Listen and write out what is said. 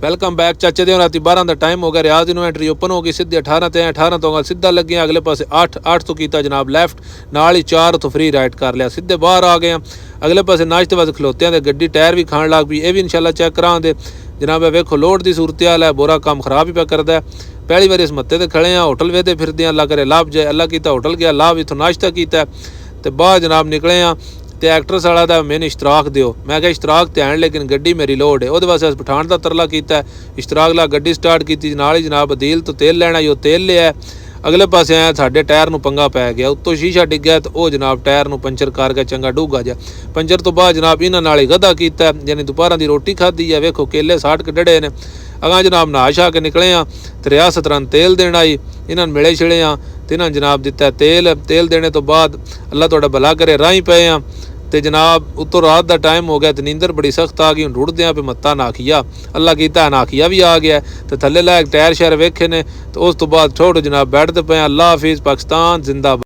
Welcome back ਚਾਚੇ ਦੇ ਰਾਤੀ 12 ਦਾ ਟਾਈਮ ਹੋ ਗਿਆ। ਰਿਆਜ਼ ਨੂੰ ਐਂਟਰੀ ਓਪਨ ਹੋ ਗਈ ਸਿੱਧੀ 18 ਤੇ 18 ਤੋਂ ਗੱਲ ਸਿੱਧਾ ਲੱਗੀਆਂ ਅਗਲੇ ਪਾਸੇ 8 ਤੋਂ ਕੀਤਾ ਜਨਾਬ ਲੈਫਟ ਨਾਲ ਹੀ 4 ਤੋਂ ਫਰੀ ਰਾਈਟ ਕਰ ਲਿਆ ਸਿੱਧੇ ਬਾਹਰ ਆ ਗਏ। ਅਗਲੇ ਪਾਸੇ ਨਾਸ਼ਤੇ ਵਾਸਤੇ ਖਲੋਤਿਆਂ ਦੇ ਗੱਡੀ ਟਾਇਰ ਵੀ ਖਾਣ ਲੱਗ ਪਈ। ਇਹ ਵੀ ਇਨਸ਼ਾਅੱਲਾ ਚੈੱਕ ਕਰਾਂਗੇ ਜਨਾਬ। ਵੇਖੋ ਲੋਡ ਦੀ सूरत हाल है, बोरा काम खराब ही पे करता है। पहली बार इस मत्ते ते खड़े हैं, होटल वेदे फिरदे अल्लाह करे लाभ जाए। अल्लाह कीता होटल गया लाभ, इत्थों नाश्ता किया तो बाद जनाब निकले हैं तो एक्ट्रेस वाला दा मैंने इश्तराक दिओ। मैं क्या इश्तराक तो है लेकिन गड्डी मेरी लोड है। वो वास्ते अस पठान का तरला किया, इश्तराक ला गड्डी स्टार्ट की नाल ही जनाब अदील तो तेल लैना जो तेल लिया। अगले पासे आया साडे टायर नूं पंगा पै गया, उत्तों शीशा डिग गया तो वह जनाब टायर नूं पंचर कर गया चंगा डूगा जा। पंचर तो बाद जनाब इन्हां नाल ही गधा कीता, यानी दोपहर की रोटी खाधी है। वेखो केले 60 के डड़े ने। अगां जनाब नहा शा के निकले हाँ तो रियासत रन तेल देना आई, इन्हां मिले छिड़े हाँ तो इन्हां जनाब दिता तेल। तेल देने तो बाद अल्लाह तुहाडा भला करे राही पे हाँ तो जनाब उत्तों रात का टाइम हो गया तो नींदर बड़ी सख्त आ गई। हुण रुड़दे पे मत्ता नाखिया अल्लाह कीता नाखिया भी आ गया तो थल्ले लायक टायर शैर वेखे ने तो उस तो बाद छोड़ जनाब बैठते पे। अल्लाह हाफिज़, पाकिस्तान जिंदाबाद।